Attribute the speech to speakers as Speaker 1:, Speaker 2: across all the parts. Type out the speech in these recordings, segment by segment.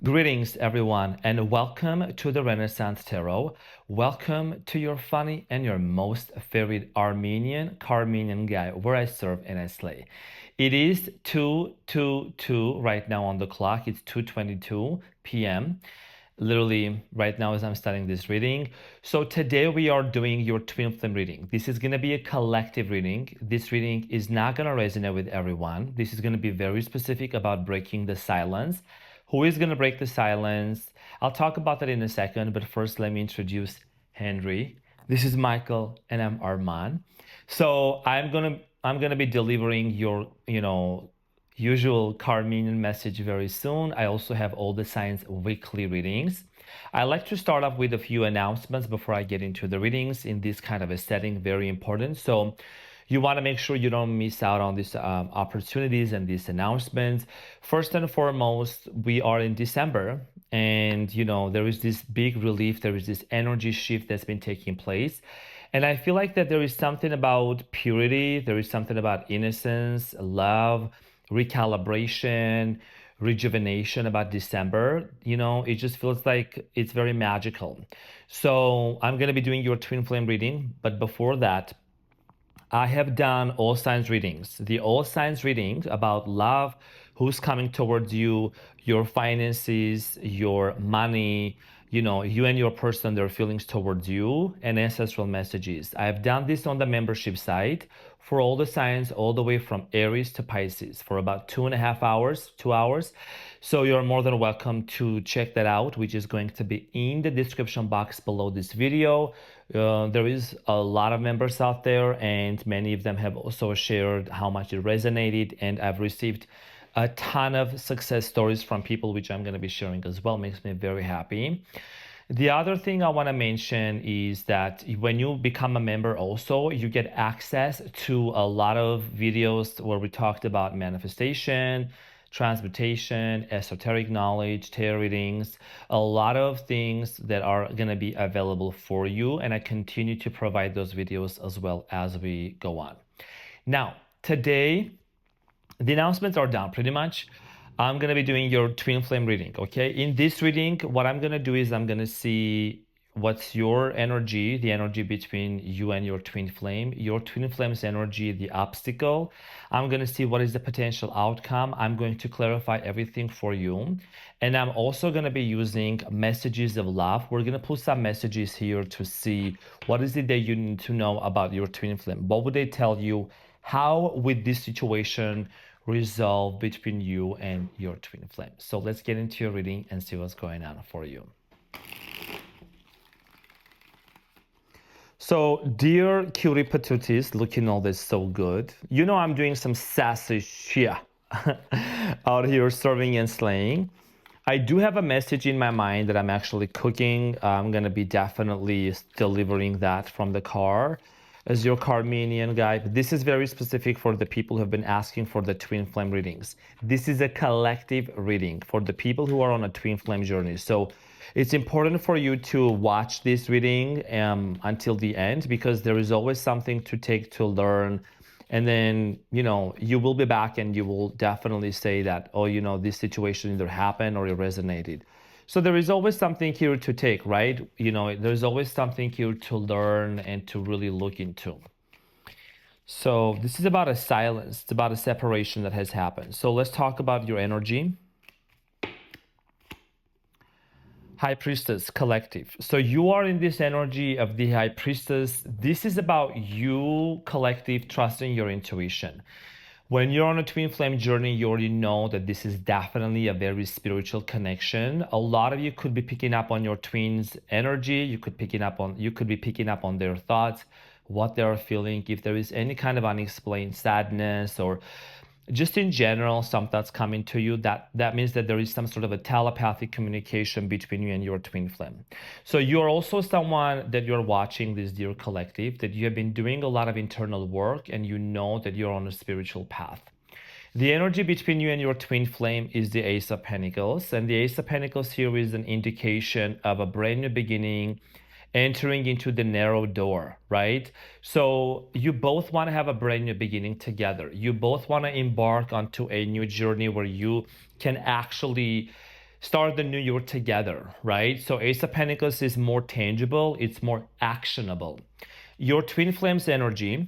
Speaker 1: Greetings, everyone, and welcome to the Renaissance Tarot. Welcome to your funny and your most favorite Carmenian guy, where I serve and I slay. It is 2:22 right now on the clock. It's 2:22 p.m. Literally right now as I'm starting this reading. So today we are doing your twin flame reading. This is going to be a collective reading. This reading is not going to resonate with everyone. This is going to be very specific about breaking the silence. Who is going to break the silence? I'll talk about that in a second, but first let me introduce Henry. This is Michael and I'm Arman. So I'm gonna be delivering your, usual Carmenian message very soon. I also have all the signs weekly readings. I like to start off with a few announcements before I get into the readings in this kind of a setting, very important. So you want to make sure you don't miss out on these opportunities and these announcements. First and foremost, we are in December, and there is this big relief, there is this energy shift that's been taking place. And I feel like that there is something about purity, there is something about innocence, love, recalibration, rejuvenation about December. It just feels like it's very magical. So I'm going to be doing your twin flame reading, but before that, I have done all signs readings. The all signs reading about love, who's coming towards you, your finances, your money, you and your person, their feelings towards you, and ancestral messages. I have done this on the membership site for all the signs, all the way from Aries to Pisces, for about 2.5 hours, 2 hours. So you're more than welcome to check that out, which is going to be in the description box below this video. There is a lot of members out there, and many of them have also shared how much it resonated, and I've received a ton of success stories from people, which I'm going to be sharing as well. Makes me very happy. The other thing I want to mention is that when you become a member also, you get access to a lot of videos where we talked about manifestation, transmutation, esoteric knowledge, tarot readings, a lot of things that are going to be available for you. And I continue to provide those videos as well as we go on. Now, today, the announcements are done pretty much. I'm going to be doing your twin flame reading, okay? In this reading, what I'm going to do is I'm going to see what's your energy, the energy between you and your twin flame's energy, the obstacle. I'm going to see what is the potential outcome. I'm going to clarify everything for you. And I'm also going to be using messages of love. We're going to put some messages here to see what is it that you need to know about your twin flame. What would they tell you? How would this situation resolve between you and your twin flame? So let's get into your reading and see what's going on for you. So, dear cutie patooties, looking all this so good. I'm doing some sassy shit out here serving and slaying. I do have a message in my mind that I'm actually cooking. I'm going to be definitely delivering that from the car as your Carmenian guy. But this is very specific for the people who have been asking for the twin flame readings. This is a collective reading for the people who are on a twin flame journey. So it's important for you to watch this reading until the end, because there is always something to take, to learn. And then, you will be back and you will definitely say that, oh, this situation either happened or it resonated. So there is always something here to take, right? There's always something here to learn and to really look into. So this is about a silence. It's about a separation that has happened. So let's talk about your energy. High Priestess collective. So you are in this energy of the High Priestess. This is about you, collective, trusting your intuition. When you're on a twin flame journey, you already know that this is definitely a very spiritual connection. A lot of you could be picking up on your twins' energy. You could be picking up on their thoughts, what they are feeling. If there is any kind of unexplained sadness or just in general, some thoughts coming to you, that means that there is some sort of a telepathic communication between you and your twin flame. So you're also someone that you're watching this dear collective, that you have been doing a lot of internal work and you know that you're on a spiritual path. The energy between you and your twin flame is the Ace of Pentacles. And the Ace of Pentacles here is an indication of a brand new beginning, entering into the narrow door, right? So you both want to have a brand new beginning together. You both want to embark onto a new journey where you can actually start the new year together, right? So Ace of Pentacles is more tangible, it's more actionable. Your twin flames energy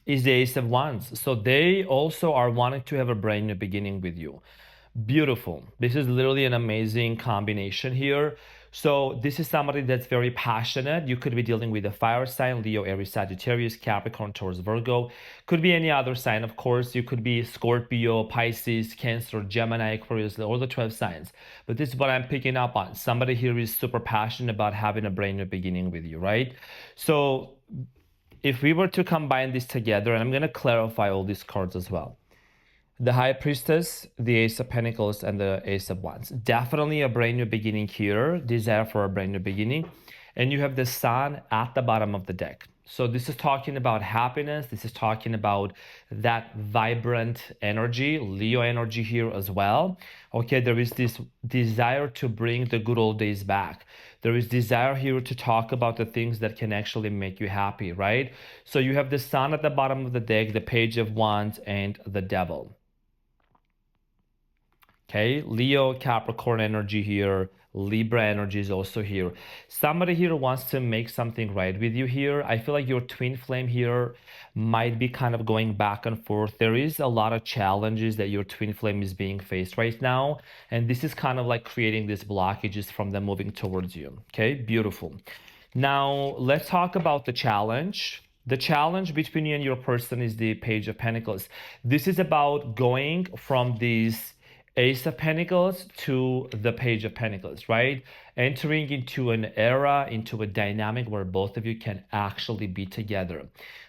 Speaker 1: is the Ace of Wands. So they also are wanting to have a brand new beginning with you. Beautiful. This is literally an amazing combination here. So this is somebody that's very passionate. You could be dealing with a fire sign, Leo, Aries, Sagittarius, Capricorn, Taurus, Virgo. Could be any other sign, of course. You could be Scorpio, Pisces, Cancer, Gemini, Aquarius, all the 12 signs. But this is what I'm picking up on. Somebody here is super passionate about having a brand new beginning with you, right? So if we were to combine this together, and I'm going to clarify all these cards as well. The High Priestess, the Ace of Pentacles, and the Ace of Wands. Definitely a brand new beginning here, desire for a brand new beginning. And you have the Sun at the bottom of the deck. So this is talking about happiness. This is talking about that vibrant energy, Leo energy here as well. Okay, there is this desire to bring the good old days back. There is desire here to talk about the things that can actually make you happy, right? So you have the Sun at the bottom of the deck, the Page of Wands, and the Devil. Okay, Leo, Capricorn energy here, Libra energy is also here. Somebody here wants to make something right with you here. I feel like your twin flame here might be kind of going back and forth. There is a lot of challenges that your twin flame is being faced right now. And this is kind of like creating these blockages from them moving towards you. Okay, beautiful. Now, let's talk about the challenge. The challenge between you and your person is the Page of Pentacles. This is about going from these Ace of Pentacles to the Page of Pentacles, right? Entering into an era, into a dynamic where both of you can actually be together.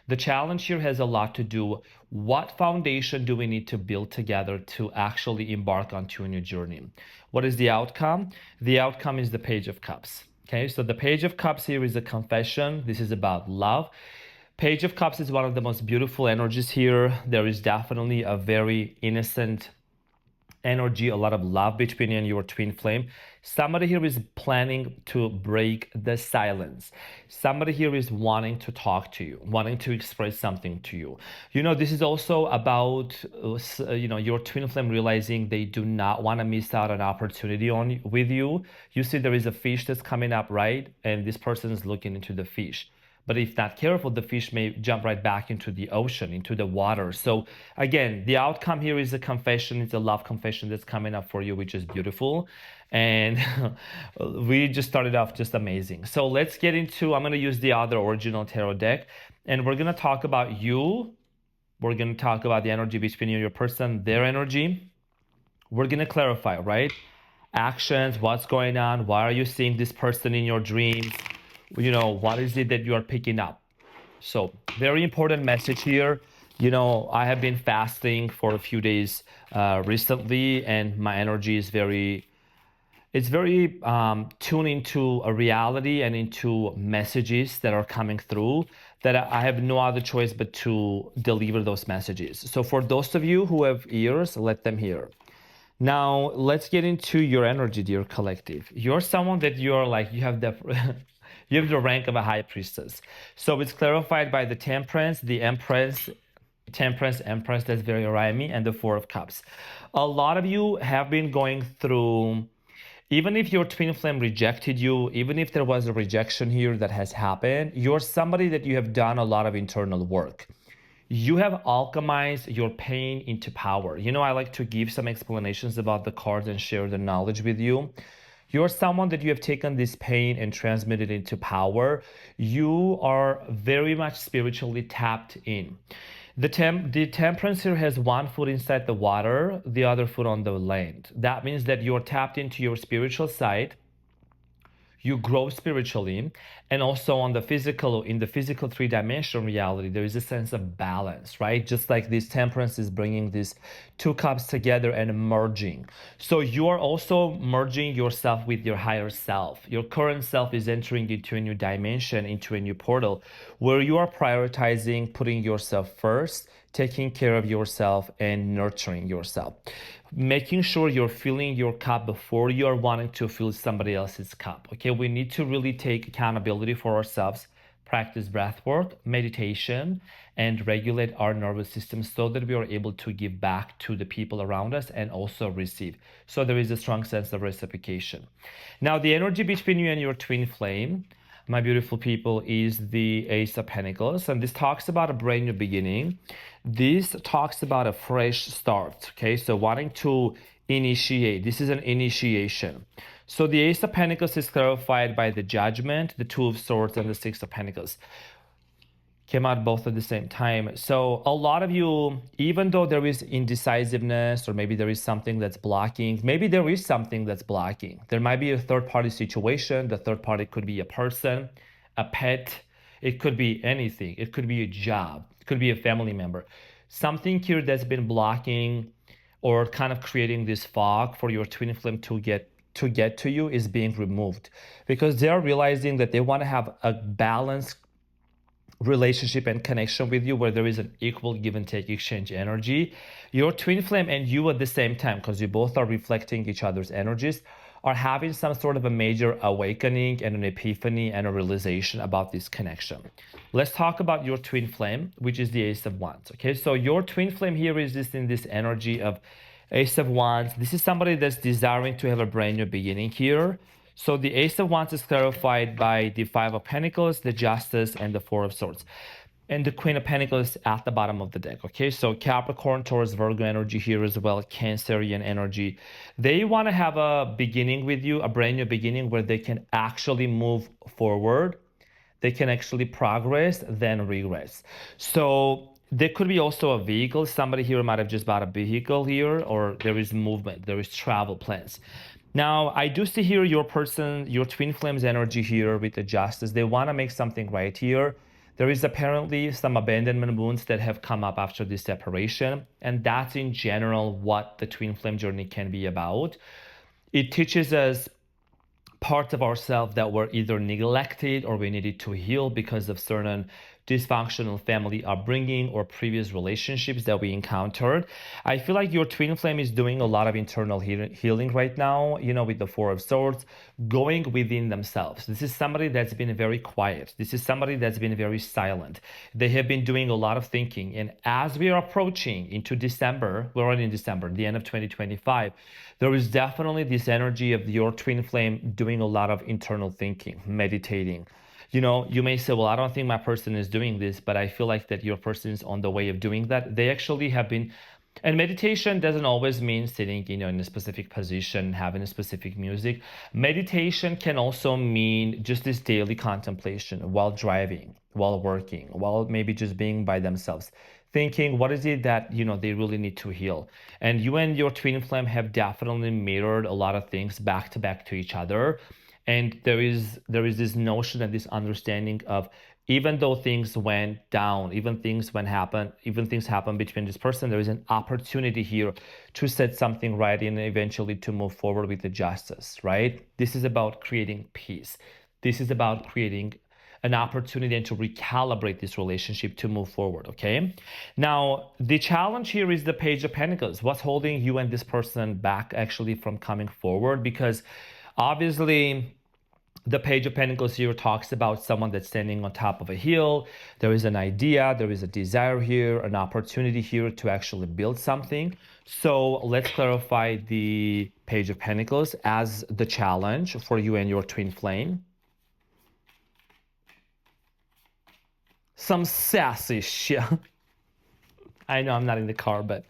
Speaker 1: The challenge here has a lot to do. What foundation do we need to build together to actually embark onto a new journey? What is the outcome? The outcome is the Page of Cups. Okay, so the Page of Cups here is a confession. This is about love. Page of Cups is one of the most beautiful energies here. There is definitely a very innocent energy, a lot of love between you and your twin flame. Somebody here is planning to break the silence. Somebody here is wanting to talk to you, wanting to express something to you. You know, this is also about, your twin flame realizing they do not want to miss out on opportunity with you. You see there is a fish that's coming up, right? And this person is looking into the fish. But if not careful, the fish may jump right back into the ocean, into the water. So again, the outcome here is a confession. It's a love confession that's coming up for you, which is beautiful. And we just started off just amazing. So let's get into, I'm going to use the other original tarot deck. And we're going to talk about you. We're going to talk about the energy between you and your person, their energy. We're going to clarify, right? Actions, what's going on? Why are you seeing this person in your dreams? You know, what is it that you are picking up? So very important message here. You know, I have been fasting for a few days recently, and my energy is very tuned into a reality and into messages that are coming through that I have no other choice but to deliver those messages. So for those of you who have ears, let them hear. Now, let's get into your energy, dear collective. You're someone that you're like, you have the you have the rank of a high priestess. So it's clarified by the temperance, the empress, temperance, empress, that's very rhymey, and the Four of Cups. A lot of you have been going through, even if your twin flame rejected you, even if there was a rejection here that has happened, you're somebody that you have done a lot of internal work. You have alchemized your pain into power. You know, I like to give some explanations about the cards and share the knowledge with you. You're someone that you have taken this pain and transmitted into power. You are very much spiritually tapped in. The temperance here has one foot inside the water, the other foot on the land. That means that you're tapped into your spiritual side. You grow spiritually, and also on the physical, in the physical three-dimensional reality, there is a sense of balance, right? Just like this temperance is bringing these two cups together and merging. So you are also merging yourself with your higher self. Your current self is entering into a new dimension, into a new portal, where you are prioritizing putting yourself first, taking care of yourself, and nurturing yourself. Making sure you're filling your cup before you're wanting to fill somebody else's cup. Okay, we need to really take accountability for ourselves, practice breath work, meditation, and regulate our nervous system so that we are able to give back to the people around us and also receive. So there is a strong sense of reciprocation. Now, the energy between you and your twin flame, my beautiful people, is the Ace of Pentacles. And this talks about a brand new beginning. This talks about a fresh start. Okay, so wanting to initiate. This is an initiation. So the Ace of Pentacles is clarified by the Judgment, the Two of Swords, and the Six of Pentacles. Came out both at the same time. So a lot of you, even though there is indecisiveness, or maybe there is something that's blocking, maybe there is something that's blocking. There might be a third party situation. The third party could be a person, a pet. It could be anything. It could be a job. It could be a family member. Something here that's been blocking or kind of creating this fog for your twin flame to get to you is being removed, because they're realizing that they want to have a balanced relationship and connection with you where there is an equal give and take exchange energy. Your twin flame and you at the same time, because you both are reflecting each other's energies, are having some sort of a major awakening and an epiphany and a realization about this connection. Let's talk about your twin flame, which is the Ace of Wands. Okay, so your twin flame here is just in this energy of Ace of Wands. This is somebody that's desiring to have a brand new beginning here. So the Ace of Wands is clarified by the Five of Pentacles, the Justice, and the Four of Swords. And the Queen of Pentacles at the bottom of the deck. Okay, so Capricorn, Taurus, Virgo energy here as well, Cancerian energy. They want to have a beginning with you, a brand new beginning where they can actually move forward. They can actually progress, then regress. So there could be also a vehicle. Somebody here might have just bought a vehicle here, or there is movement, there is travel plans. Now, I do see here your person, your twin flames energy here with the Justice. They want to make something right here. There is apparently some abandonment wounds that have come up after this separation. And that's in general what the twin flame journey can be about. It teaches us parts of ourselves that were either neglected or we needed to heal because of certain dysfunctional family upbringing or previous relationships that we encountered. I feel like your twin flame is doing a lot of internal healing right now, with the Four of Swords, going within themselves. This is somebody that's been very quiet. This is somebody that's been very silent. They have been doing a lot of thinking. And as we are approaching into December, we're already in December, the end of 2025, there is definitely this energy of your twin flame doing a lot of internal thinking, meditating. You may say, well, I don't think my person is doing this, but I feel like that your person is on the way of doing that. They actually have been, and meditation doesn't always mean sitting, in a specific position, having a specific music. Meditation can also mean just this daily contemplation while driving, while working, while maybe just being by themselves, thinking, what is it that, they really need to heal? And you and your twin flame have definitely mirrored a lot of things back to each other. And there is this notion and this understanding of, even though things went down, even things happen between this person, there is an opportunity here to set something right and eventually to move forward with the Justice, right? This is about creating peace. This is about creating an opportunity and to recalibrate this relationship to move forward, okay? Now, the challenge here is the Page of Pentacles. What's holding you and this person back actually from coming forward? Because obviously, the Page of Pentacles here talks about someone that's standing on top of a hill. There is an idea, there is a desire here, an opportunity here to actually build something. So let's clarify the Page of Pentacles as the challenge for you and your twin flame. Some sassy shit. I know I'm not in the car, but...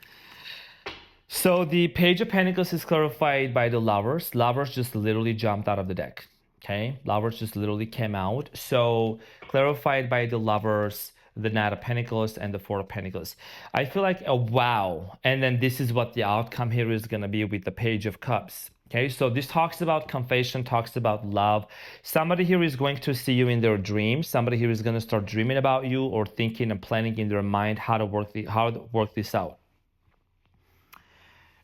Speaker 1: So the Page of Pentacles is clarified by the Lovers. Lovers just literally jumped out of the deck. Okay, Lovers just literally came out. So clarified by the Lovers, the Knight of Pentacles, and the Four of Pentacles. I feel like a wow. And then this is what the outcome here is going to be with the Page of Cups. Okay, so this talks about confession, talks about love. Somebody here is going to see you in their dreams. Somebody here is going to start dreaming about you or thinking and planning in their mind how to work this out.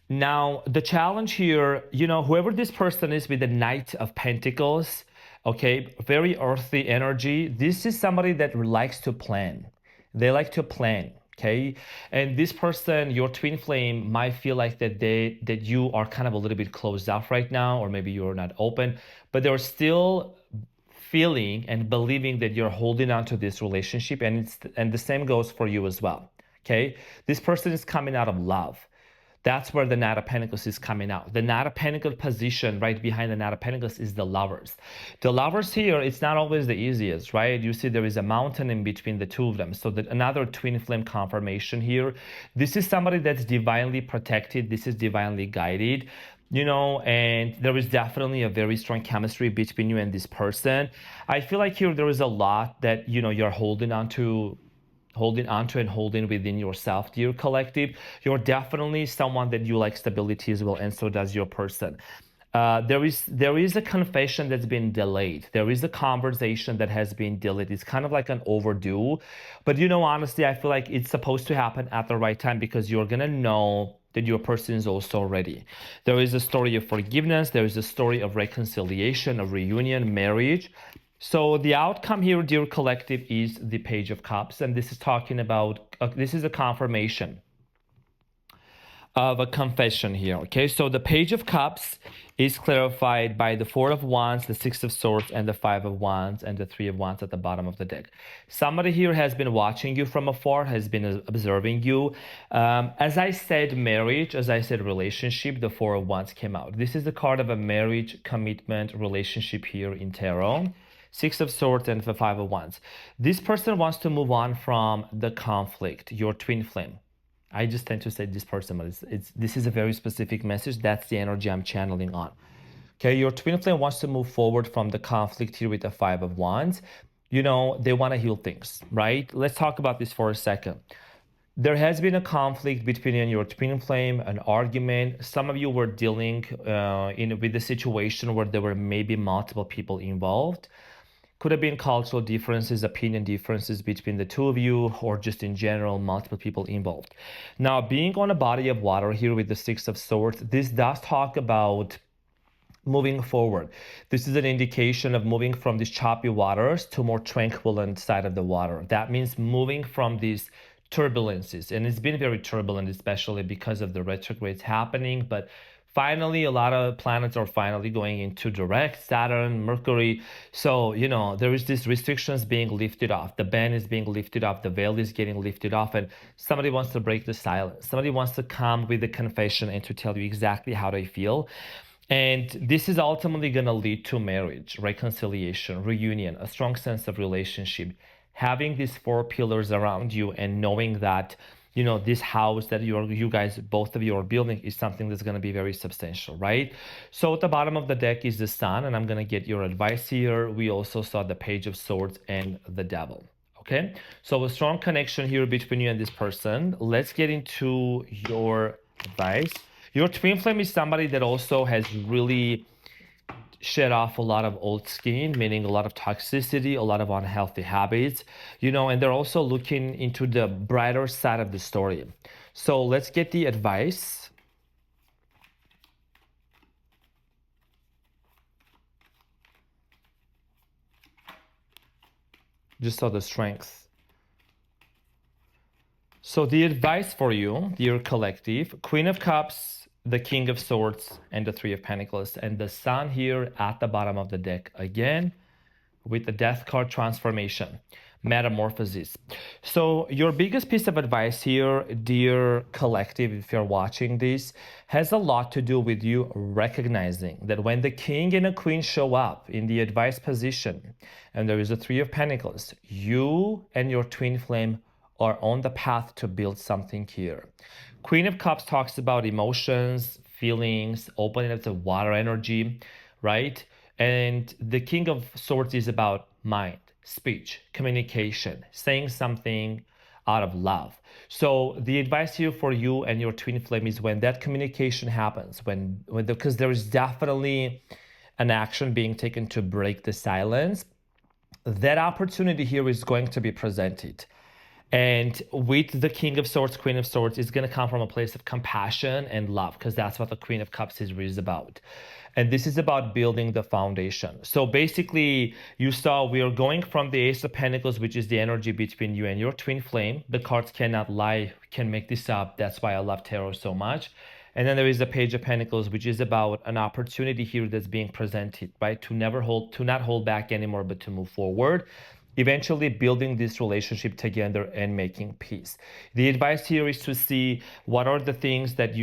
Speaker 1: Now, the challenge here, whoever this person is with the Knight of Pentacles, okay, very earthy energy. This is somebody that likes to plan. They like to plan, okay? And this person, your twin flame, might feel like that you are kind of a little bit closed off right now, or maybe you're not open, but they're still feeling and believing that you're holding on to this relationship, and the same goes for you as well. Okay, this person is coming out of love. That's where the Knight of Pentacles is coming out. The Knight of Pentacles position right behind the Knight of Pentacles is the Lovers. The Lovers here, it's not always the easiest, right? You see there is a mountain in between the two of them. So another twin flame confirmation here. This is somebody that's divinely protected. This is divinely guided. And there is definitely a very strong chemistry between you and this person. I feel like here there is a lot that, you're holding on to and holding within yourself, dear collective. You're definitely someone that you like stability as well, and so does your person. There is a confession that's been delayed. There is a conversation that has been delayed. It's kind of like an overdue. But honestly, I feel like it's supposed to happen at the right time, because you're gonna know that your person is also ready. There is a story of forgiveness. There is a story of reconciliation, of reunion, marriage. So the outcome here, dear collective, is the Page of Cups. And this is talking about, this is a confirmation of a confession here. Okay, so the Page of Cups is clarified by the Four of Wands, the Six of Swords, and the Five of Wands, and the Three of Wands at the bottom of the deck. Somebody here has been watching you from afar, has been observing you. As I said marriage, as I said relationship, the Four of Wands came out. This is the card of a marriage, commitment, relationship here in Tarot. Six of Swords and the Five of Wands. This person wants to move on from the conflict, your twin flame. I just tend to say this person, but this is a very specific message. That's the energy I'm channeling on. Okay, your twin flame wants to move forward from the conflict here with the Five of Wands. They want to heal things, right? Let's talk about this for a second. There has been a conflict between you and your twin flame, an argument. Some of you were dealing with a situation where there were maybe multiple people involved. Could have been cultural differences, opinion differences between the two of you, or just in general, multiple people involved. Now, being on a body of water here with the Six of Swords, this does talk about moving forward. This is an indication of moving from these choppy waters to more tranquil side of the water. That means moving from these turbulences. And it's been very turbulent, especially because of the retrogrades happening. But finally, a lot of planets are finally going into direct, Saturn, Mercury. So, there is these restrictions being lifted off. The ban is being lifted off. The veil is getting lifted off. And somebody wants to break the silence. Somebody wants to come with a confession and to tell you exactly how they feel. And this is ultimately going to lead to marriage, reconciliation, reunion, a strong sense of relationship. Having these four pillars around you and knowing that this house that you guys, both of you are building is something that's going to be very substantial, right? So at the bottom of the deck is the Sun, and I'm going to get your advice here. We also saw the Page of Swords and the Devil. Okay, so a strong connection here between you and this person. Let's get into your advice. Your twin flame is somebody that also has really shed off a lot of old skin, meaning a lot of toxicity, a lot of unhealthy habits, and they're also looking into the brighter side of the story. So let's get the advice. Just saw the Strength. So the advice for you, dear collective, Queen of Cups, the King of Swords, and the Three of Pentacles, and the Sun here at the bottom of the deck again with the Death card, transformation, metamorphosis. So your biggest piece of advice here, dear collective, if you're watching this, has a lot to do with you recognizing that when the King and the Queen show up in the advice position and there is a Three of Pentacles, you and your twin flame are on the path to build something here. Queen of Cups talks about emotions, feelings, opening up to water energy, right? And the King of Swords is about mind, speech, communication, saying something out of love. So the advice here for you and your twin flame is when that communication happens, because there is definitely an action being taken to break the silence, that opportunity here is going to be presented. And with the King of Swords, Queen of Swords, it's going to come from a place of compassion and love, because that's what the Queen of Cups is about. And this is about building the foundation. So basically, you saw we are going from the Ace of Pentacles, which is the energy between you and your twin flame. The cards cannot lie, can make this up. That's why I love tarot so much. And then there is the Page of Pentacles, which is about an opportunity here that's being presented, right? To not hold back anymore, but to move forward, eventually building this relationship together and making peace. The advice here is to see what are the things that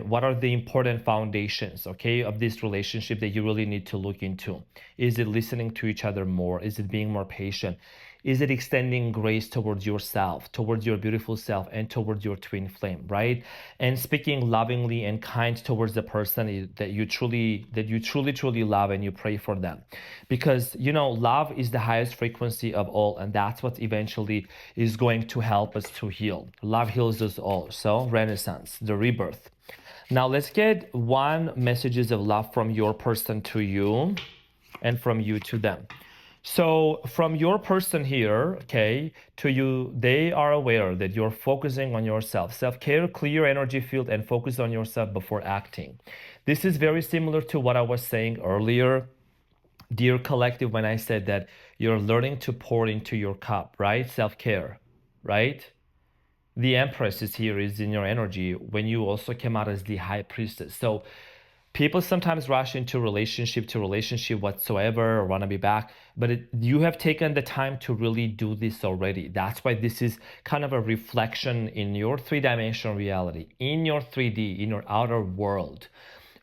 Speaker 1: what are the important foundations, okay, of this relationship that you really need to look into. Is it listening to each other more? Is it being more patient? Is it extending grace towards yourself, towards your beautiful self, and towards your twin flame, right? And speaking lovingly and kind towards the person that you truly love, and you pray for them, because love is the highest frequency of all, and that's what eventually is going to help us to heal. Love heals us all. So Renaissance, the rebirth. Now let's get one messages of love from your person to you, and from you to them. So from your person here, okay, to you, they are aware that you're focusing on yourself. Self-care, clear your energy field, and focus on yourself before acting. This is very similar to what I was saying earlier, dear collective, when I said that you're learning to pour into your cup, right? Self-care, right? The Empress is here, is in your energy when you also came out as the High Priestess. So people sometimes rush into relationship to relationship whatsoever, or want to be back, but you have taken the time to really do this already. That's why this is kind of a reflection in your three-dimensional reality, in your 3D, in your outer world,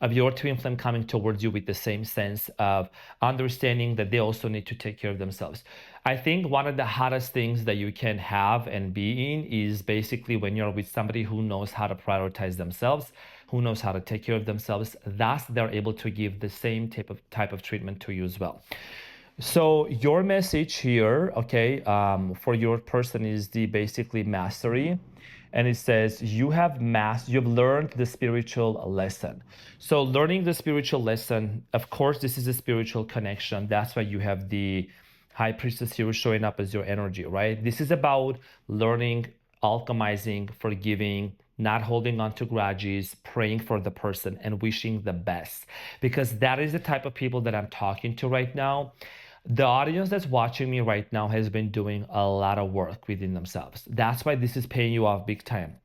Speaker 1: of your twin flame coming towards you with the same sense of understanding that they also need to take care of themselves. I think one of the hardest things that you can have and be in is basically when you're with somebody who knows how to prioritize themselves, who knows how to take care of themselves. Thus, they're able to give the same type of treatment to you as well. So your message here, okay, for your person is the basically mastery. And it says you've learned the spiritual lesson. So learning the spiritual lesson, of course, this is a spiritual connection. That's why you have the High Priestess here showing up as your energy, right? This is about learning, alchemizing, forgiving, not holding on to grudges, praying for the person, and wishing the best. Because that is the type of people that I'm talking to right now. The audience that's watching me right now has been doing a lot of work within themselves. That's why this is paying you off big time.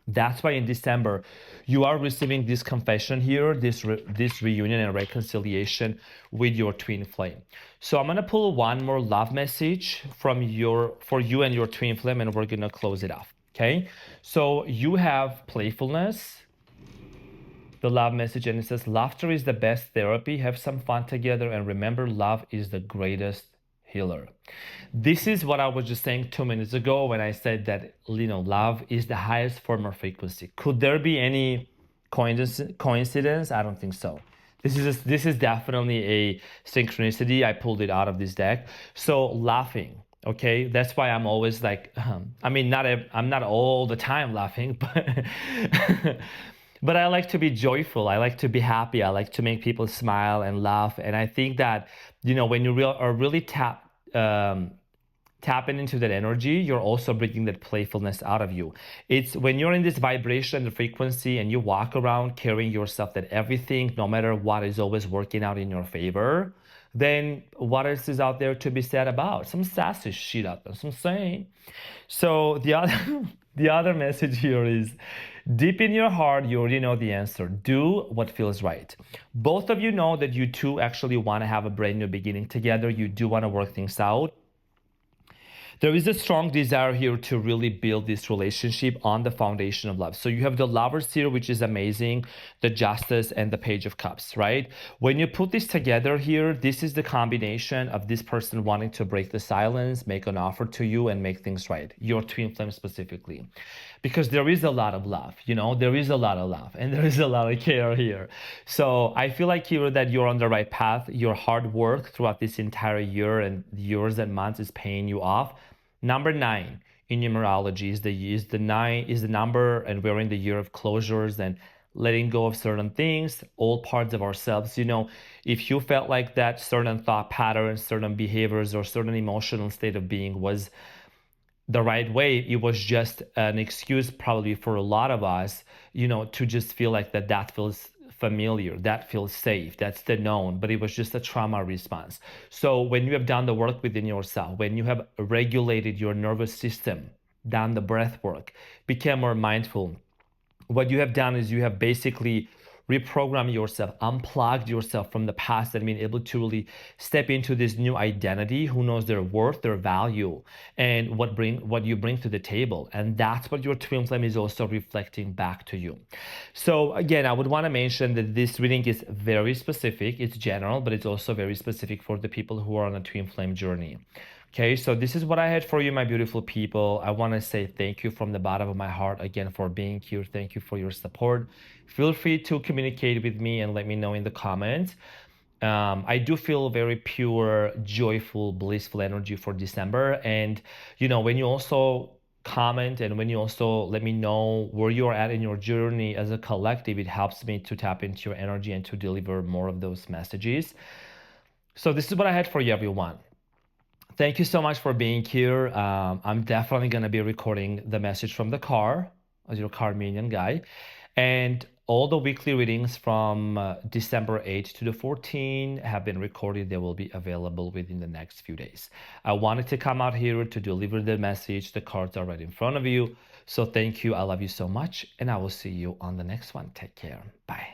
Speaker 1: That's why in December, you are receiving this confession here, this reunion and reconciliation with your twin flame. So I'm going to pull one more love message for you and your twin flame, and we're going to close it off. Okay? So you have playfulness, the love message, and it says, laughter is the best therapy. Have some fun together, and remember, love is the greatest healer. This is what I was just saying 2 minutes ago when I said that, love is the highest form of frequency. Could there be any coincidence? I don't think so. This is definitely a synchronicity. I pulled it out of this deck. So laughing, okay, that's why I'm always like, I'm not all the time laughing, but but I like to be joyful. I like to be happy. I like to make people smile and laugh. And I think that, when you are really tapping into that energy, you're also bringing that playfulness out of you. It's when you're in this vibration and frequency and you walk around carrying yourself that everything, no matter what, is always working out in your favor, then what else is out there to be said about? Some sassy shit out there, some saying. So the other message here is, deep in your heart, you already know the answer. Do what feels right. Both of you know that you two actually want to have a brand new beginning together. You do want to work things out. There is a strong desire here to really build this relationship on the foundation of love. So you have the Lovers here, which is amazing, the Justice, and the Page of Cups, right? When you put this together here, this is the combination of this person wanting to break the silence, make an offer to you, and make things right. Your twin flame specifically. Because there is a lot of love, there is a lot of love, and there is a lot of care here. So I feel like here that you're on the right path. Your hard work throughout this entire year and years and months is paying you off. Number 9 in numerology is the number, and we're in the year of closures and letting go of certain things, all parts of ourselves. If you felt like that certain thought patterns, certain behaviors, or certain emotional state of being was the right way, it was just an excuse probably for a lot of us, to just feel like that feels familiar, that feels safe, that's the known, but it was just a trauma response. So when you have done the work within yourself, when you have regulated your nervous system, done the breath work, became more mindful, what you have done is you have basically reprogrammed yourself, unplugged yourself from the past, and been able to really step into this new identity, who knows their worth, their value, and what you bring to the table. And that's what your twin flame is also reflecting back to you. So again, I would want to mention that this reading is very specific. It's general, but it's also very specific for the people who are on a twin flame journey. Okay, so this is what I had for you, my beautiful people. I want to say thank you from the bottom of my heart again for being here. Thank you for your support. Feel free to communicate with me and let me know in the comments. I do feel very pure, joyful, blissful energy for December. And, when you also comment and when you also let me know where you are at in your journey as a collective, it helps me to tap into your energy and to deliver more of those messages. So, this is what I had for you, everyone. Thank you so much for being here. I'm definitely going to be recording the message from the car as your car minion guy. And all the weekly readings from December 8th to the 14th have been recorded. They will be available within the next few days. I wanted to come out here to deliver the message. The cards are right in front of you. So thank you. I love you so much. And I will see you on the next one. Take care. Bye.